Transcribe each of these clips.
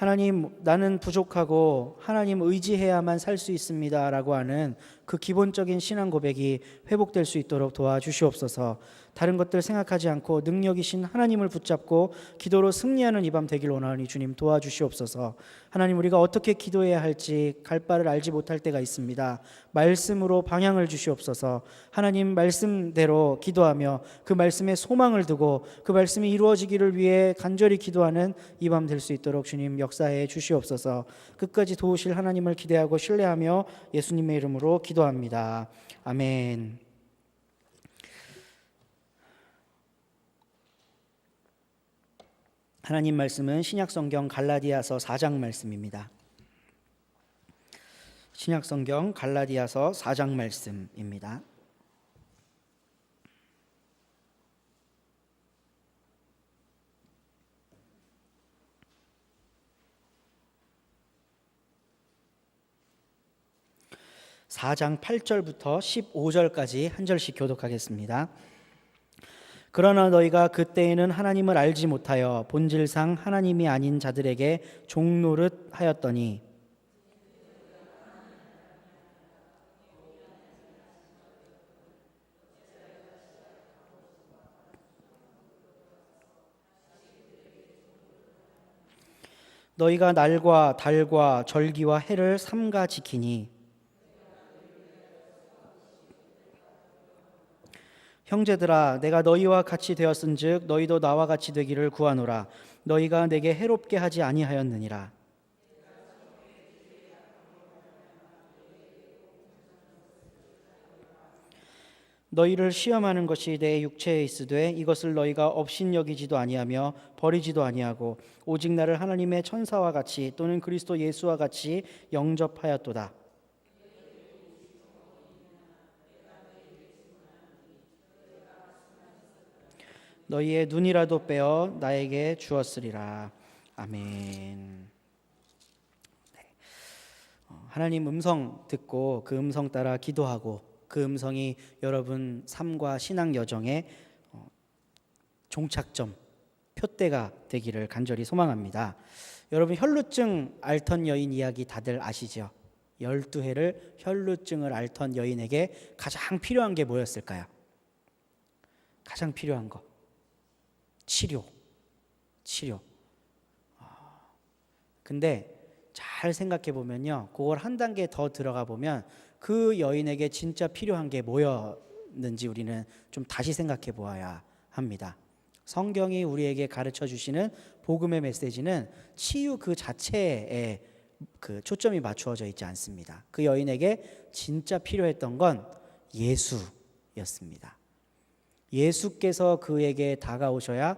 하나님, 나는 부족하고 하나님 의지해야만 살 수 있습니다 라고 하는 그 기본적인 신앙 고백이 회복될 수 있도록 도와주시옵소서. 다른 것들 생각하지 않고 능력이신 하나님을 붙잡고 기도로 승리하는 이 밤 되길 원하오니 주님 도와주시옵소서. 하나님, 우리가 어떻게 기도해야 할지 갈 바를 알지 못할 때가 있습니다. 말씀으로 방향을 주시옵소서. 하나님 말씀대로 기도하며 그 말씀에 소망을 두고 그 말씀이 이루어지기를 위해 간절히 기도하는 이 밤 될 수 있도록 주님 역사해 주시옵소서. 끝까지 도우실 하나님을 기대하고 신뢰하며 예수님의 이름으로 기도합니다. 아멘. 하나님 말씀은 신약성경 갈라디아서 4장 말씀입니다. 신약성경 갈라디아서 4장 말씀입니다. (4장) 8절부터 15절까지 한 절씩 교독하겠습니다. 그러나 너희가 그때에는 하나님을 알지 못하여 본질상 하나님이 아닌 자들에게 종노릇 하였더니 너희가 날과 달과 절기와 해를 삼가 지키니 형제들아, 내가 너희와 같이 되었은즉 너희도 나와 같이 되기를 구하노라. 너희가 내게 해롭게 하지 아니하였느니라. 너희를 시험하는 것이 내 육체에 있으되 이것을 너희가 업신여기지도 아니하며 버리지도 아니하고 오직 나를 하나님의 천사와 같이 또는 그리스도 예수와 같이 영접하였도다. 너희의 눈이라도 빼어 나에게 주었으리라. 아멘. 하나님 음성 듣고 그 음성 따라 기도하고 그 음성이 여러분 삶과 신앙 여정의 종착점, 표대가 되기를 간절히 소망합니다. 여러분 혈루증 앓던 여인 이야기 다들 아시죠? 12해를 혈루증을 앓던 여인에게 가장 필요한 게 뭐였을까요? 가장 필요한 거 치료. 근데 잘 생각해 보면요, 그걸 한 단계 더 들어가 보면 그 여인에게 진짜 필요한 게 뭐였는지 우리는 좀 다시 생각해 보아야 합니다. 성경이 우리에게 가르쳐 주시는 복음의 메시지는 치유 그 자체에 그 초점이 맞추어져 있지 않습니다. 그 여인에게 진짜 필요했던 건 예수였습니다. 예수께서 그에게 다가오셔야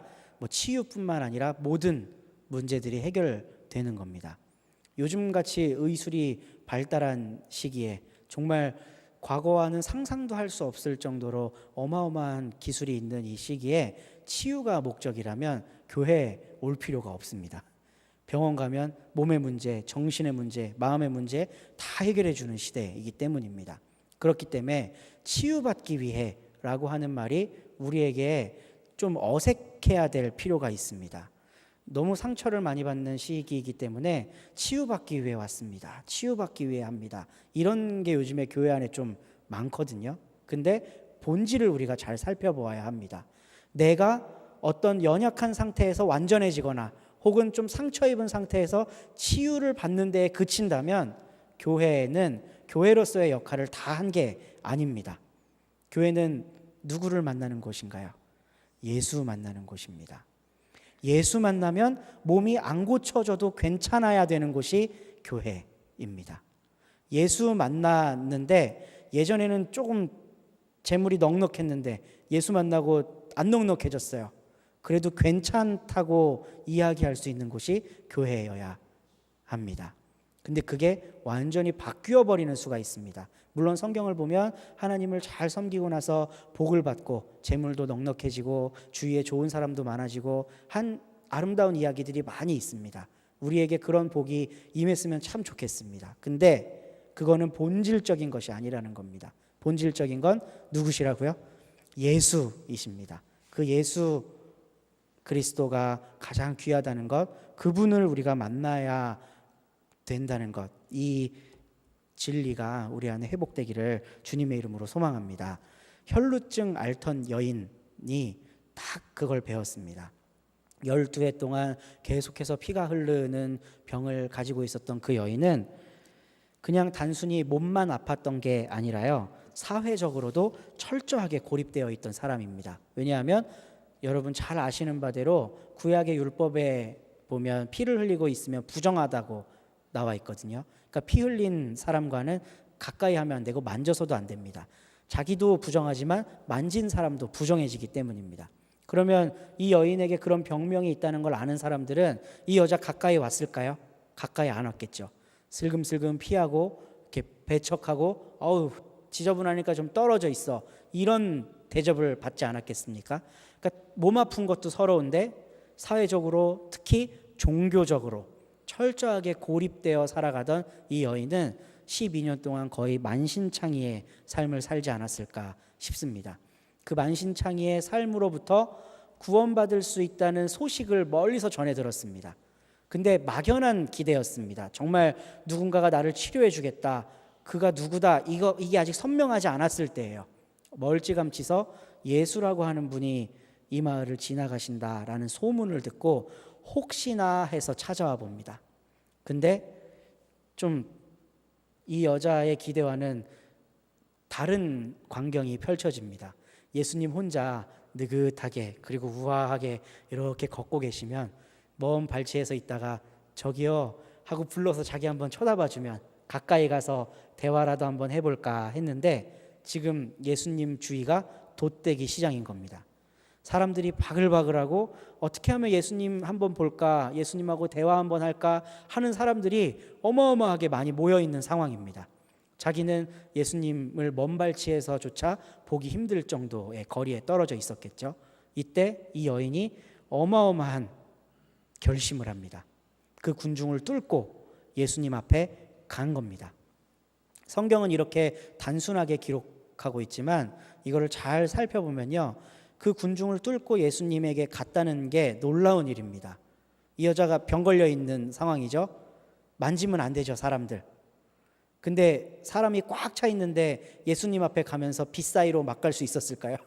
치유뿐만 아니라 모든 문제들이 해결되는 겁니다. 요즘같이 의술이 발달한 시기에 정말 과거와는 상상도 할 수 없을 정도로 어마어마한 기술이 있는 이 시기에 치유가 목적이라면 교회에 올 필요가 없습니다. 병원 가면 몸의 문제, 정신의 문제, 마음의 문제 다 해결해 주는 시대이기 때문입니다. 그렇기 때문에 치유받기 위해 라고 하는 말이 우리에게 좀 어색해야 될 필요가 있습니다. 너무 상처를 많이 받는 시기이기 때문에 치유받기 위해 왔습니다. 치유받기 위해 합니다. 이런 게 요즘에 교회 안에 좀 많거든요. 근데 본질을 우리가 잘 살펴보아야 합니다. 내가 어떤 연약한 상태에서 완전해지거나 혹은 좀 상처 입은 상태에서 치유를 받는 데에 그친다면 교회는 교회로서의 역할을 다 한 게 아닙니다. 교회는 누구를 만나는 곳인가요? 예수 만나는 곳입니다. 예수 만나면 몸이 안 고쳐져도 괜찮아야 되는 곳이 교회입니다. 예수 만났는데 예전에는 조금 재물이 넉넉했는데 예수 만나고 안 넉넉해졌어요. 그래도 괜찮다고 이야기할 수 있는 곳이 교회여야 합니다. 근데 그게 완전히 바뀌어 버리는 수가 있습니다. 물론 성경을 보면 하나님을 잘 섬기고 나서 복을 받고 재물도 넉넉해지고 주위에 좋은 사람도 많아지고 한 아름다운 이야기들이 많이 있습니다. 우리에게 그런 복이 임했으면 참 좋겠습니다. 근데 그거는 본질적인 것이 아니라는 겁니다. 본질적인 건 누구시라고요? 예수이십니다. 그 예수 그리스도가 가장 귀하다는 것 그분을 우리가 만나야 된다는 것, 이 진리가 우리 안에 회복되기를 주님의 이름으로 소망합니다. 혈루증 앓던 여인이 딱 그걸 배웠습니다. 12해 동안 계속해서 피가 흐르는 병을 가지고 있었던 그 여인은 그냥 단순히 몸만 아팠던 게 아니라요, 사회적으로도 철저하게 고립되어 있던 사람입니다. 왜냐하면 여러분 잘 아시는 바대로 구약의 율법에 보면 피를 흘리고 있으면 부정하다고 나와 있거든요. 그러니까 피 흘린 사람과는 가까이 하면 안 되고 만져서도 안 됩니다. 자기도 부정하지만 만진 사람도 부정해지기 때문입니다. 그러면 이 여인에게 그런 병명이 있다는 걸 아는 사람들은 이 여자 가까이 왔을까요? 가까이 안 왔겠죠. 슬금슬금 피하고 이렇게 배척하고 어우 지저분하니까 좀 떨어져 있어, 이런 대접을 받지 않았겠습니까? 그러니까 몸 아픈 것도 서러운데 사회적으로 특히 종교적으로 철저하게 고립되어 살아가던 이 여인은 12년 동안 거의 만신창이의 삶을 살지 않았을까 싶습니다. 그 만신창이의 삶으로부터 구원받을 수 있다는 소식을 멀리서 전해 들었습니다. 근데 막연한 기대였습니다. 정말 누군가가 나를 치료해 주겠다, 그가 누구다, 이게 아직 선명하지 않았을 때예요. 멀찌감치서 예수라고 하는 분이 이 마을을 지나가신다라는 소문을 듣고 혹시나 해서 찾아와 봅니다. 근데 좀 이 여자의 기대와는 다른 광경이 펼쳐집니다. 예수님 혼자 느긋하게 그리고 우아하게 이렇게 걷고 계시면 먼 발치에서 있다가 저기요 하고 불러서 자기 한번 쳐다봐주면 가까이 가서 대화라도 한번 해볼까 했는데 지금 예수님 주위가 돛대기 시장인 겁니다. 사람들이 바글바글하고 어떻게 하면 예수님 한번 볼까, 예수님하고 대화 한번 할까 하는 사람들이 어마어마하게 많이 모여있는 상황입니다. 자기는 예수님을 먼 발치에서조차 보기 힘들 정도의 거리에 떨어져 있었겠죠. 이때 이 여인이 어마어마한 결심을 합니다. 그 군중을 뚫고 예수님 앞에 간 겁니다. 성경은 이렇게 단순하게 기록하고 있지만 이거를 잘 살펴보면요, 그 군중을 뚫고 예수님에게 갔다는 게 놀라운 일입니다. 이 여자가 병 걸려 있는 상황이죠. 만지면 안 되죠, 사람들. 근데 사람이 꽉 차 있는데 예수님 앞에 가면서 빛 사이로 막 갈 수 있었을까요?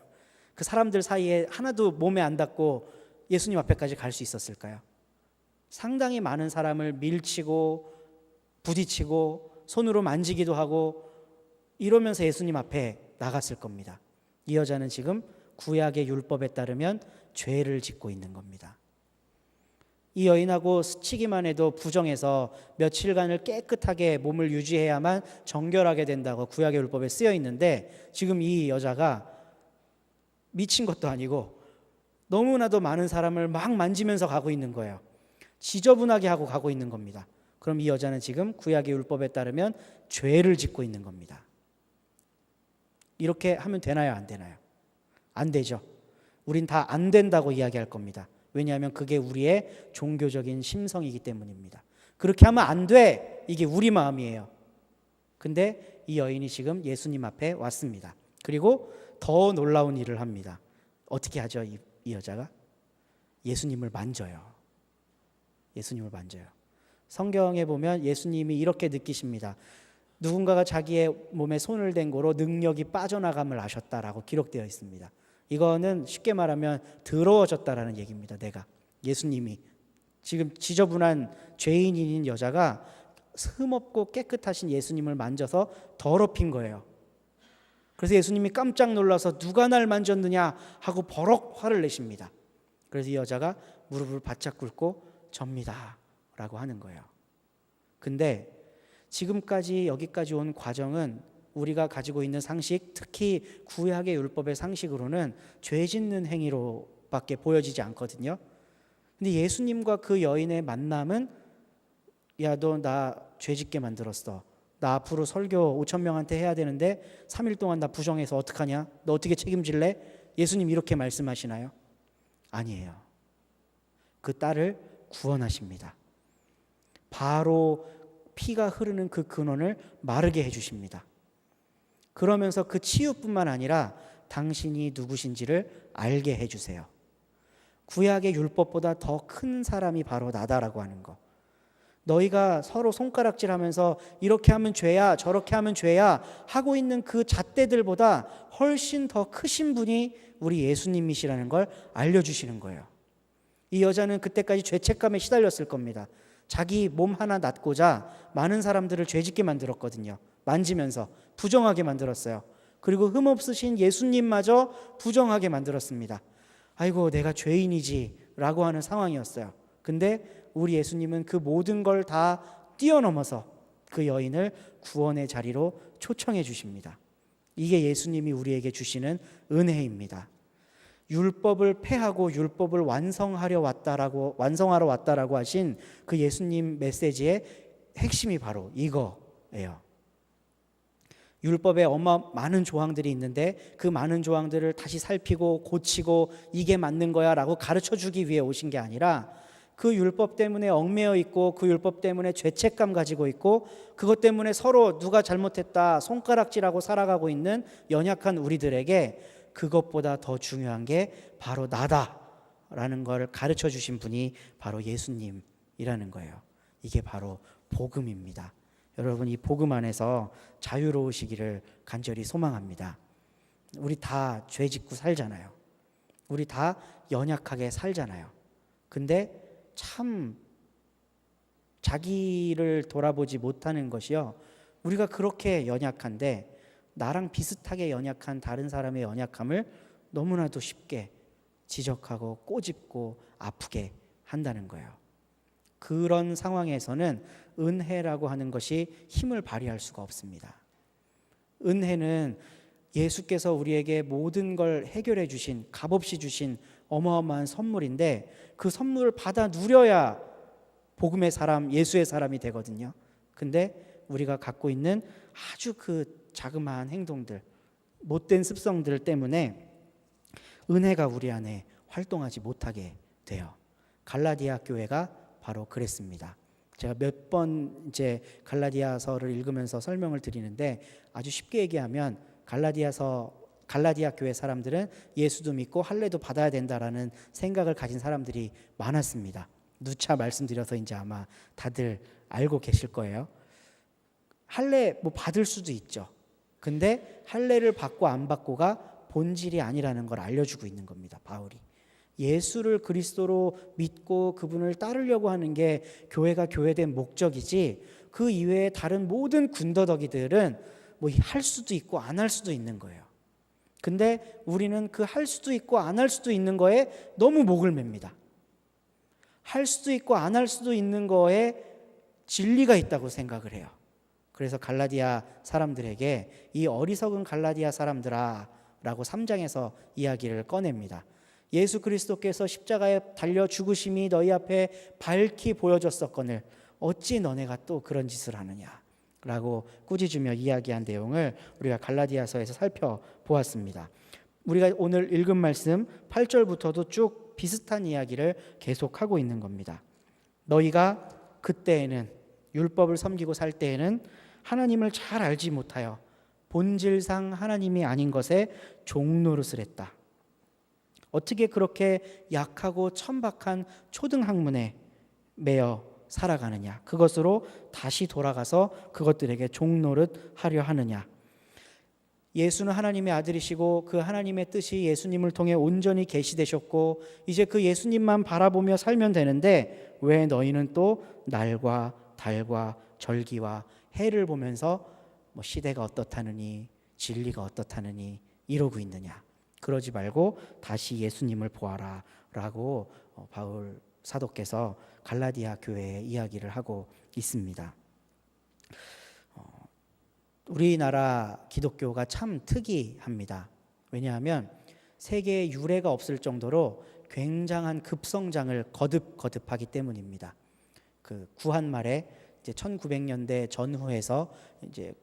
그 사람들 사이에 하나도 몸에 안 닿고 예수님 앞에까지 갈 수 있었을까요? 상당히 많은 사람을 밀치고 부딪히고 손으로 만지기도 하고 이러면서 예수님 앞에 나갔을 겁니다. 이 여자는 지금 구약의 율법에 따르면 죄를 짓고 있는 겁니다. 이 여인하고 스치기만 해도 부정해서 며칠간을 깨끗하게 몸을 유지해야만 정결하게 된다고 구약의 율법에 쓰여 있는데 지금 이 여자가 미친 것도 아니고 너무나도 많은 사람을 막 만지면서 가고 있는 거예요. 지저분하게 하고 가고 있는 겁니다. 그럼 이 여자는 지금 구약의 율법에 따르면 죄를 짓고 있는 겁니다. 이렇게 하면 되나요, 안 되나요? 안 되죠. 우린 다 안 된다고 이야기할 겁니다. 왜냐하면 그게 우리의 종교적인 심성이기 때문입니다. 그렇게 하면 안 돼, 이게 우리 마음이에요. 근데 이 여인이 지금 예수님 앞에 왔습니다. 그리고 더 놀라운 일을 합니다. 어떻게 하죠, 이 여자가? 예수님을 만져요. 예수님을 만져요. 성경에 보면 예수님이 이렇게 느끼십니다. 누군가가 자기의 몸에 손을 댄 거로 능력이 빠져나감을 아셨다라고 기록되어 있습니다. 이거는 쉽게 말하면 더러워졌다라는 얘기입니다. 내가 예수님이 지금 지저분한 죄인인 여자가 흠없고 깨끗하신 예수님을 만져서 더럽힌 거예요. 그래서 예수님이 깜짝 놀라서 누가 날 만졌느냐 하고 버럭 화를 내십니다. 그래서 이 여자가 무릎을 바짝 꿇고 접니다 라고 하는 거예요. 근데 지금까지 여기까지 온 과정은 우리가 가지고 있는 상식, 특히 구약의 율법의 상식으로는 죄 짓는 행위로밖에 보여지지 않거든요. 근데 예수님과 그 여인의 만남은 야, 너 나 죄 짓게 만들었어. 나 앞으로 설교 5,000명한테 해야 되는데 3일 동안 나 부정해서 어떡하냐? 너 어떻게 책임질래? 예수님 이렇게 말씀하시나요? 아니에요. 그 딸을 구원하십니다. 바로 피가 흐르는 그 근원을 마르게 해주십니다. 그러면서 그 치유뿐만 아니라 당신이 누구신지를 알게 해주세요. 구약의 율법보다 더 큰 사람이 바로 나다라고 하는 거. 너희가 서로 손가락질하면서 이렇게 하면 죄야 저렇게 하면 죄야 하고 있는 그 잣대들보다 훨씬 더 크신 분이 우리 예수님이시라는 걸 알려주시는 거예요. 이 여자는 그때까지 죄책감에 시달렸을 겁니다. 자기 몸 하나 낫고자 많은 사람들을 죄짓게 만들었거든요. 만지면서 부정하게 만들었어요. 그리고 흠없으신 예수님마저 부정하게 만들었습니다. 아이고 내가 죄인이지 라고 하는 상황이었어요. 근데 우리 예수님은 그 모든 걸 다 뛰어넘어서 그 여인을 구원의 자리로 초청해 주십니다. 이게 예수님이 우리에게 주시는 은혜입니다. 율법을 폐하고 율법을 완성하러 왔다라고 하신 그 예수님 메시지의 핵심이 바로 이거예요. 율법에 많은 조항들이 있는데 그 많은 조항들을 다시 살피고 고치고 이게 맞는 거야 라고 가르쳐 주기 위해 오신 게 아니라 그 율법 때문에 얽매여 있고 그 율법 때문에 죄책감 가지고 있고 그것 때문에 서로 누가 잘못했다 손가락질하고 살아가고 있는 연약한 우리들에게 그것보다 더 중요한 게 바로 나다라는 걸 가르쳐 주신 분이 바로 예수님이라는 거예요. 이게 바로 복음입니다. 여러분 이 복음 안에서 자유로우시기를 간절히 소망합니다. 우리 다 죄 짓고 살잖아요. 우리 다 연약하게 살잖아요. 근데 참 자기를 돌아보지 못하는 것이요. 우리가 그렇게 연약한데 나랑 비슷하게 연약한 다른 사람의 연약함을 너무나도 쉽게 지적하고 꼬집고 아프게 한다는 거예요. 그런 상황에서는 은혜라고 하는 것이 힘을 발휘할 수가 없습니다. 은혜는 예수께서 우리에게 모든 걸 해결해 주신, 값없이 주신 어마어마한 선물인데 그 선물을 받아 누려야 복음의 사람, 예수의 사람이 되거든요. 근데 우리가 갖고 있는 아주 그 자그마한 행동들, 못된 습성들 때문에 은혜가 우리 안에 활동하지 못하게 돼요. 갈라디아 교회가 바로 그랬습니다. 제가 몇 번 이제 갈라디아서를 읽으면서 설명을 드리는데 아주 쉽게 얘기하면 갈라디아 교회 사람들은 예수도 믿고 할례도 받아야 된다라는 생각을 가진 사람들이 많았습니다. 누차 말씀드려서 이제 아마 다들 알고 계실 거예요. 할례 뭐 받을 수도 있죠. 근데 할례를 받고 안 받고가 본질이 아니라는 걸 알려주고 있는 겁니다. 바울이. 예수를 그리스도로 믿고 그분을 따르려고 하는 게 교회가 교회된 목적이지 그 이외에 다른 모든 군더더기들은 뭐 할 수도 있고 안 할 수도 있는 거예요. 근데 우리는 그 할 수도 있고 안 할 수도 있는 거에 너무 목을 맵니다. 할 수도 있고 안 할 수도 있는 거에 진리가 있다고 생각을 해요. 그래서 갈라디아 사람들에게 이 어리석은 갈라디아 사람들아 라고 3장에서 이야기를 꺼냅니다. 예수 그리스도께서 십자가에 달려 죽으심이 너희 앞에 밝히 보여졌었거늘 어찌 너네가 또 그런 짓을 하느냐 라고 꾸짖으며 이야기한 내용을 우리가 갈라디아서에서 살펴보았습니다. 우리가 오늘 읽은 말씀 8절부터도 쭉 비슷한 이야기를 계속하고 있는 겁니다. 너희가 그때에는 율법을 섬기고 살 때에는 하나님을 잘 알지 못하여 본질상 하나님이 아닌 것에 종노릇을 했다. 어떻게 그렇게 약하고 천박한 초등학문에 매여 살아가느냐. 그것으로 다시 돌아가서 그것들에게 종노릇 하려 하느냐. 예수는 하나님의 아들이시고 그 하나님의 뜻이 예수님을 통해 온전히 계시되셨고 이제 그 예수님만 바라보며 살면 되는데 왜 너희는 또 날과 달과 절기와 해를 보면서 뭐 시대가 어떻다느니 진리가 어떻다느니 이러고 있느냐. 그러지 말고 다시 예수님을 보아라 라고 바울 사도께서 갈라디아 교회에 이야기를 하고 있습니다. 우리나라 기독교가 참 특이합니다. 왜냐하면 세계에 유례가 없을 정도로 굉장한 급성장을 거듭하기 때문입니다. 그 구한 말에 이제 1900년대 전후에서 이제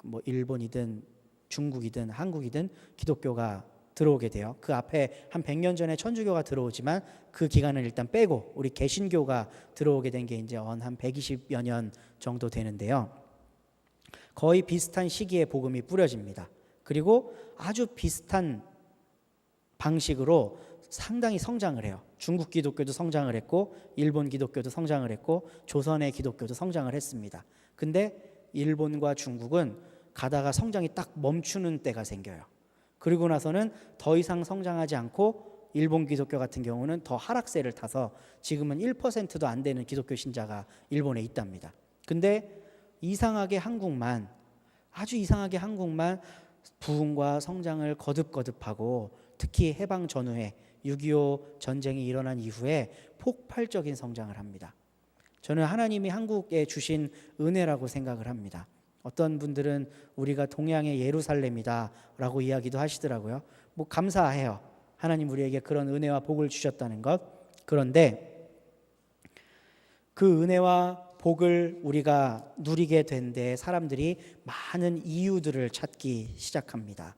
뭐 일본이든 중국이든 한국이든 기독교가 들어오게 돼요. 그 앞에 한 100년 전에 천주교가 들어오지만 그 기간을 일단 빼고 우리 개신교가 들어오게 된 게 이제 한 120여 년 정도 되는데요. 거의 비슷한 시기에 복음이 뿌려집니다. 그리고 아주 비슷한 방식으로 상당히 성장을 해요. 중국 기독교도 성장을 했고 일본 기독교도 성장을 했고 조선의 기독교도 성장을 했습니다. 근데 일본과 중국은 가다가 성장이 딱 멈추는 때가 생겨요. 그리고 나서는 더 이상 성장하지 않고 일본 기독교 같은 경우는 더 하락세를 타서 지금은 1%도 안 되는 기독교 신자가 일본에 있답니다. 근데 아주 이상하게 한국만 부흥과 성장을 거듭거듭하고 특히 해방 전후에 6.25 전쟁이 일어난 이후에 폭발적인 성장을 합니다. 저는 하나님이 한국에 주신 은혜라고 생각을 합니다. 어떤 분들은 우리가 동양의 예루살렘이다 라고 이야기도 하시더라고요. 뭐 감사해요. 하나님 우리에게 그런 은혜와 복을 주셨다는 것. 그런데 그 은혜와 복을 우리가 누리게 된 데 사람들이 많은 이유들을 찾기 시작합니다.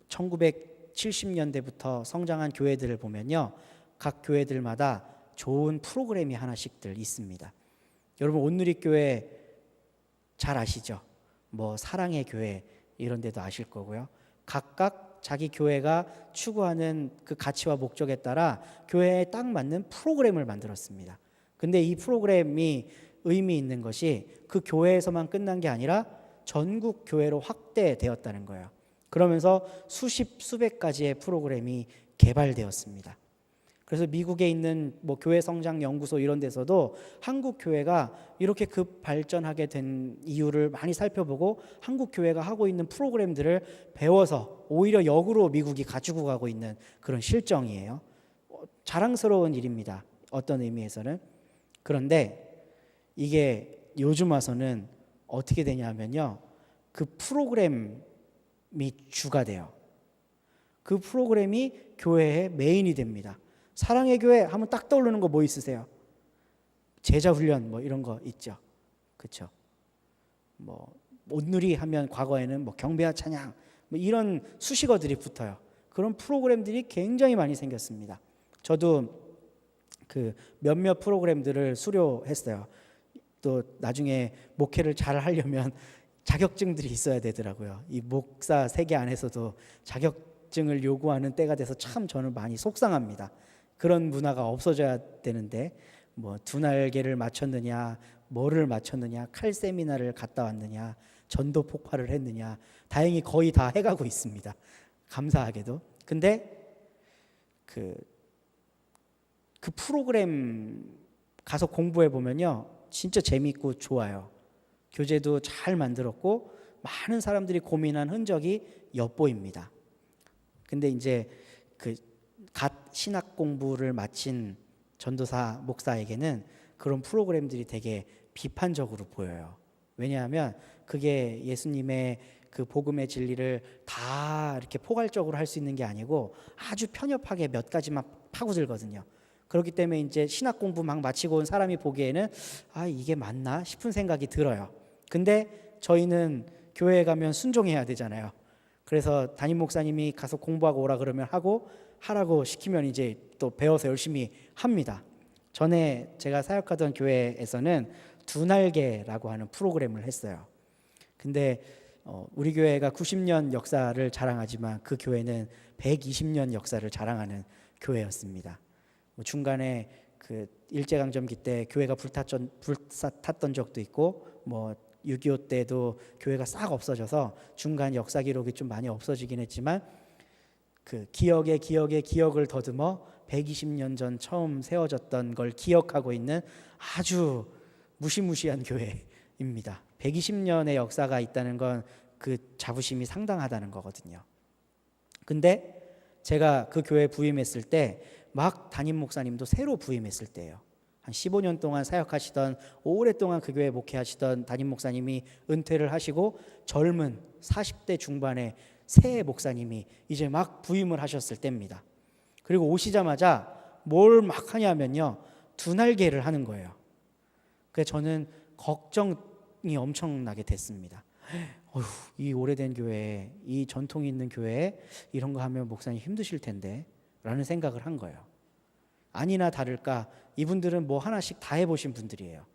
1970년대부터 성장한 교회들을 보면요, 각 교회들마다 좋은 프로그램이 하나씩들 있습니다. 여러분 온누리교회 잘 아시죠? 뭐 사랑의 교회 이런 데도 아실 거고요. 각각 자기 교회가 추구하는 그 가치와 목적에 따라 교회에 딱 맞는 프로그램을 만들었습니다. 근데 이 프로그램이 의미 있는 것이 그 교회에서만 끝난 게 아니라 전국 교회로 확대되었다는 거예요. 그러면서 수백 가지의 프로그램이 개발되었습니다. 그래서 미국에 있는 뭐 교회 성장 연구소 이런 데서도 한국 교회가 이렇게 급 발전하게 된 이유를 많이 살펴보고 한국 교회가 하고 있는 프로그램들을 배워서 오히려 역으로 미국이 가지고 가고 있는 그런 실정이에요. 자랑스러운 일입니다. 어떤 의미에서는. 그런데 이게 요즘 와서는 어떻게 되냐면요, 그 프로그램이 주가 돼요. 그 프로그램이 교회의 메인이 됩니다. 사랑의 교회 하면 딱 떠오르는 거 뭐 있으세요? 제자 훈련 뭐 이런 거 있죠. 그렇죠? 뭐 온누리 하면 과거에는 뭐 경배와 찬양 뭐 이런 수식어들이 붙어요. 그런 프로그램들이 굉장히 많이 생겼습니다. 저도 그 몇몇 프로그램들을 수료했어요. 또 나중에 목회를 잘 하려면 자격증들이 있어야 되더라고요. 이 목사 세계 안에서도 자격증을 요구하는 때가 돼서 참 저는 많이 속상합니다. 그런 문화가 없어져야 되는데 뭐 두 날개를 맞췄느냐, 뭐를 맞췄느냐, 칼 세미나를 갔다 왔느냐, 전도 폭발을 했느냐, 다행히 거의 다 해가고 있습니다. 감사하게도. 근데 그 프로그램 가서 공부해 보면요, 진짜 재밌고 좋아요. 교재도 잘 만들었고 많은 사람들이 고민한 흔적이 엿보입니다. 근데 이제 그 갓 신학 공부를 마친 전도사 목사에게는 그런 프로그램들이 되게 비판적으로 보여요. 왜냐하면 그게 예수님의 그 복음의 진리를 다 이렇게 포괄적으로 할 수 있는 게 아니고 아주 편협하게 몇 가지만 파고들거든요. 그렇기 때문에 이제 신학 공부 막 마치고 온 사람이 보기에는 아, 이게 맞나 싶은 생각이 들어요. 근데 저희는 교회에 가면 순종해야 되잖아요. 그래서 담임 목사님이 가서 공부하고 오라 그러면 하고, 하라고 시키면 이제 또 배워서 열심히 합니다. 전에 제가 사역하던 교회에서는 두 날개라고 하는 프로그램을 했어요. 근데 우리 교회가 90년 역사를 자랑하지만 그 교회는 120년 역사를 자랑하는 교회였습니다. 중간에 그 일제강점기 때 교회가 불탔던 적도 있고, 뭐 6.25 때도 교회가 싹 없어져서 중간 역사 기록이 좀 많이 없어지긴 했지만 그 기억을 더듬어 120년 전 처음 세워졌던 걸 기억하고 있는 아주 무시무시한 교회입니다. 120년의 역사가 있다는 건 그 자부심이 상당하다는 거거든요. 근데 제가 그 교회에 부임했을 때 막 담임 목사님도 새로 부임했을 때예요. 한 15년 동안 사역하시던, 오랫동안 그 교회 목회하시던 담임 목사님이 은퇴를 하시고 젊은 40대 중반의 새 목사님이 이제 막 부임을 하셨을 때입니다. 그리고 오시자마자 뭘 막 하냐면요, 두 날개를 하는 거예요. 그래서 저는 걱정이 엄청나게 됐습니다. 어휴, 이 오래된 교회에, 이 전통이 있는 교회에 이런 거 하면 목사님 힘드실 텐데 라는 생각을 한 거예요. 아니나 다를까 이분들은 뭐 하나씩 다 해보신 분들이에요.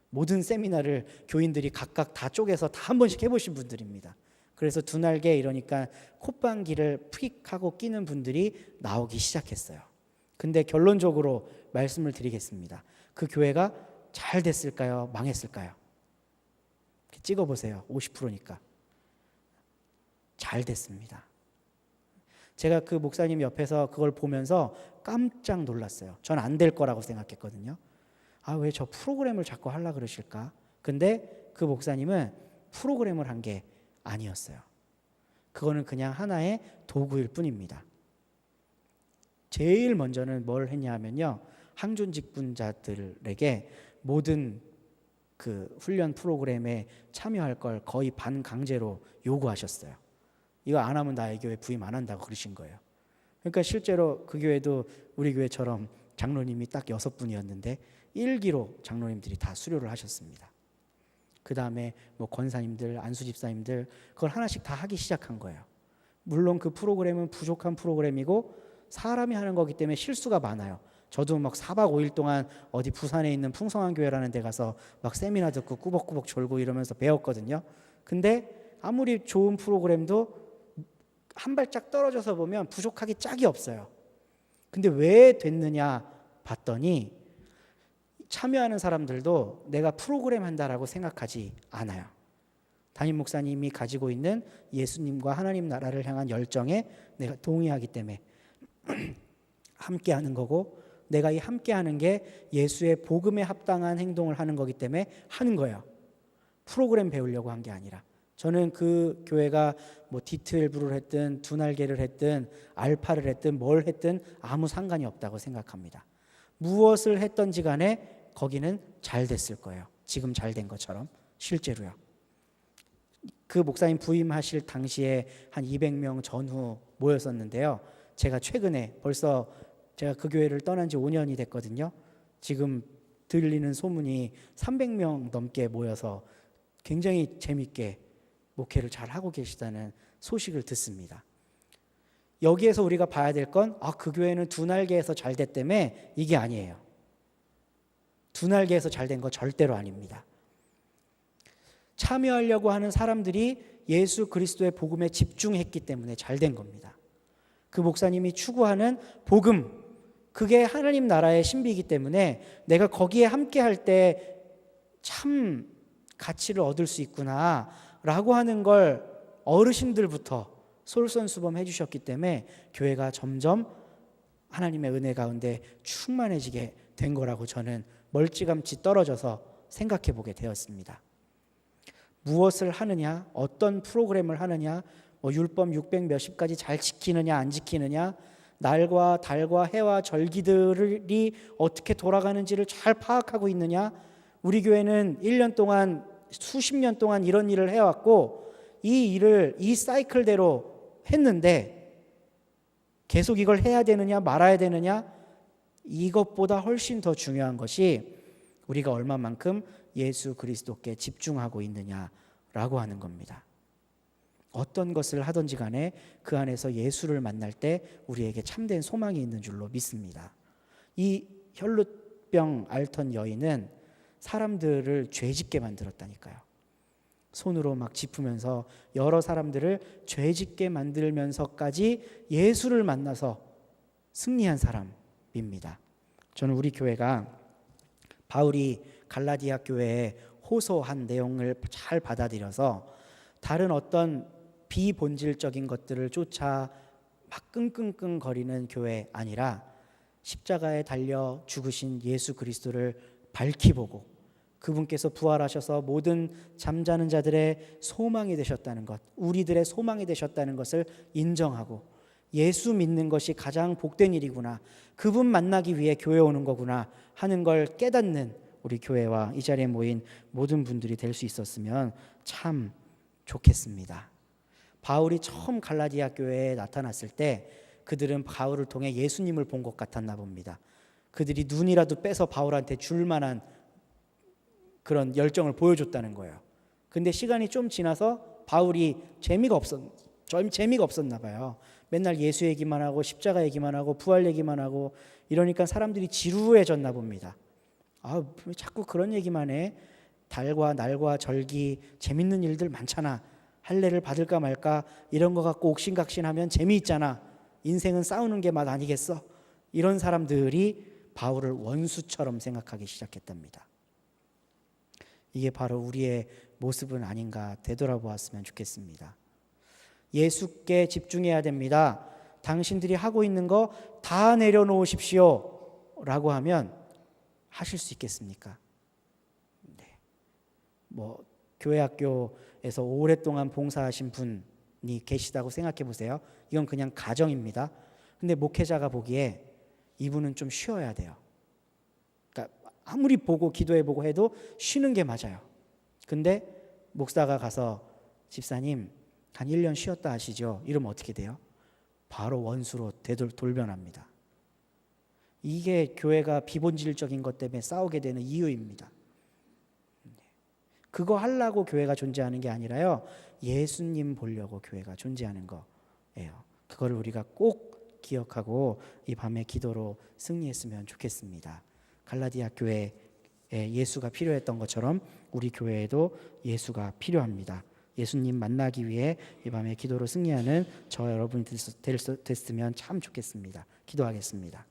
모든 세미나를 교인들이 각각 다 쪼개서 다 한 번씩 해보신 분들입니다. 그래서 두 날개 이러니까 콧방귀를 픽 하고 끼는 분들이 나오기 시작했어요. 근데 결론적으로 말씀을 드리겠습니다. 그 교회가 잘 됐을까요? 망했을까요? 찍어보세요. 50%니까. 잘 됐습니다. 제가 그 목사님 옆에서 그걸 보면서 깜짝 놀랐어요. 전 안 될 거라고 생각했거든요. 왜 저 프로그램을 자꾸 하려고 그러실까? 근데 그 목사님은 프로그램을 한 게 아니었어요. 그거는 그냥 하나의 도구일 뿐입니다. 제일 먼저는 뭘 했냐 하면요, 항존 직분자들에게 모든 그 훈련 프로그램에 참여할 걸 거의 반강제로 요구하셨어요. 이거 안 하면 나의 교회 부임 안 한다고 그러신 거예요. 그러니까 실제로 그 교회도 우리 교회처럼 장로님이 딱 6분이었는데 1기로 장로님들이 다 수료를 하셨습니다. 그 다음에 뭐 권사님들, 안수집사님들 그걸 하나씩 다 하기 시작한 거예요. 물론 그 프로그램은 부족한 프로그램이고 사람이 하는 거기 때문에 실수가 많아요. 저도 막 4박 5일 동안 어디 부산에 있는 풍성한 교회라는 데 가서 막 세미나 듣고 꾸벅꾸벅 졸고 이러면서 배웠거든요. 근데 아무리 좋은 프로그램도 한 발짝 떨어져서 보면 부족하기 짝이 없어요. 근데 왜 됐느냐 봤더니 참여하는 사람들도 내가 프로그램 한다라고 생각하지 않아요. 담임 목사님이 가지고 있는 예수님과 하나님 나라를 향한 열정에 내가 동의하기 때문에 함께하는 거고, 내가 이 함께하는 게 예수의 복음에 합당한 행동을 하는 거기 때문에 하는 거예요. 프로그램 배우려고 한 게 아니라. 저는 그 교회가 뭐 D12를 했든 두 날개를 했든 알파를 했든 뭘 했든 아무 상관이 없다고 생각합니다. 무엇을 했던지 간에 거기는 잘 됐을 거예요. 지금 잘 된 것처럼 실제로요. 그 목사님 부임하실 당시에 한 200명 전후 모였었는데요. 제가 최근에 벌써 제가 그 교회를 떠난 지 5년이 됐거든요. 지금 들리는 소문이 300명 넘게 모여서 굉장히 재밌게 목회를 잘 하고 계시다는 소식을 듣습니다. 여기에서 우리가 봐야 될 건 그 교회는 두 날개에서 잘 됐다며 이게 아니에요. 두 날개에서 잘 된 거 절대로 아닙니다. 참여하려고 하는 사람들이 예수 그리스도의 복음에 집중했기 때문에 잘 된 겁니다. 그 목사님이 추구하는 복음, 그게 하나님 나라의 신비이기 때문에 내가 거기에 함께할 때 참 가치를 얻을 수 있구나 라고 하는 걸 어르신들부터 솔선수범해 주셨기 때문에 교회가 점점 하나님의 은혜 가운데 충만해지게 된 거라고 저는 멀찌감치 떨어져서 생각해 보게 되었습니다. 무엇을 하느냐, 어떤 프로그램을 하느냐, 율법 600 몇십까지 잘 지키느냐 안 지키느냐, 날과 달과 해와 절기들이 어떻게 돌아가는지를 잘 파악하고 있느냐. 우리 교회는 1년 동안 수십 년 동안 이런 일을 해왔고 이 일을 이 사이클대로 했는데 계속 이걸 해야 되느냐 말아야 되느냐, 이것보다 훨씬 더 중요한 것이 우리가 얼마만큼 예수 그리스도께 집중하고 있느냐라고 하는 겁니다. 어떤 것을 하든지 간에 그 안에서 예수를 만날 때 우리에게 참된 소망이 있는 줄로 믿습니다. 이 혈루병 앓던 여인은 사람들을 죄짓게 만들었다니까요. 손으로 막 짚으면서 여러 사람들을 죄짓게 만들면서까지 예수를 만나서 승리한 사람입니다. 저는 우리 교회가 바울이 갈라디아 교회에 호소한 내용을 잘 받아들여서 다른 어떤 비본질적인 것들을 쫓아 막 끙끙끙거리는 교회 아니라 십자가에 달려 죽으신 예수 그리스도를 밝히 보고 그분께서 부활하셔서 모든 잠자는 자들의 소망이 되셨다는 것, 우리들의 소망이 되셨다는 것을 인정하고 예수 믿는 것이 가장 복된 일이구나, 그분 만나기 위해 교회 오는 거구나 하는 걸 깨닫는 우리 교회와 이 자리에 모인 모든 분들이 될 수 있었으면 참 좋겠습니다. 바울이 처음 갈라디아 교회에 나타났을 때 그들은 바울을 통해 예수님을 본 것 같았나 봅니다. 그들이 눈이라도 빼서 바울한테 줄 만한 그런 열정을 보여줬다는 거예요. 근데 시간이 좀 지나서 바울이 재미가 없었나 봐요. 맨날 예수 얘기만 하고 십자가 얘기만 하고 부활 얘기만 하고 이러니까 사람들이 지루해졌나 봅니다. 왜 자꾸 그런 얘기만 해? 달과 날과 절기 재밌는 일들 많잖아 할례를 받을까 말까 이런 거 갖고 옥신각신하면 재미있잖아. 인생은 싸우는 게 맛 아니겠어? 이런 사람들이 바울을 원수처럼 생각하기 시작했답니다. 이게 바로 우리의 모습은 아닌가 되돌아보았으면 좋겠습니다. 예수께 집중해야 됩니다. 당신들이 하고 있는 거 다 내려놓으십시오 라고 하면 하실 수 있겠습니까? 네. 뭐 교회 학교에서 오랫동안 봉사하신 분이 계시다고 생각해 보세요. 이건 그냥 가정입니다. 근데 목회자가 보기에 이분은 좀 쉬어야 돼요. 그러니까 아무리 보고 기도해 보고 해도 쉬는 게 맞아요. 근데 목사가 가서 집사님 한 1년 쉬었다 하시죠. 이러면 어떻게 돼요? 바로 원수로 돌변합니다. 이게 교회가 비본질적인 것 때문에 싸우게 되는 이유입니다. 그거 하려고 교회가 존재하는 게 아니라요, 예수님 보려고 교회가 존재하는 거예요. 그거를 우리가 꼭 기억하고 이 밤에 기도로 승리했으면 좋겠습니다. 갈라디아 교회에 예수가 필요했던 것처럼 우리 교회에도 예수가 필요합니다. 예수님 만나기 위해 이 밤에 기도로 승리하는 저 여러분이 됐으면 참 좋겠습니다. 기도하겠습니다.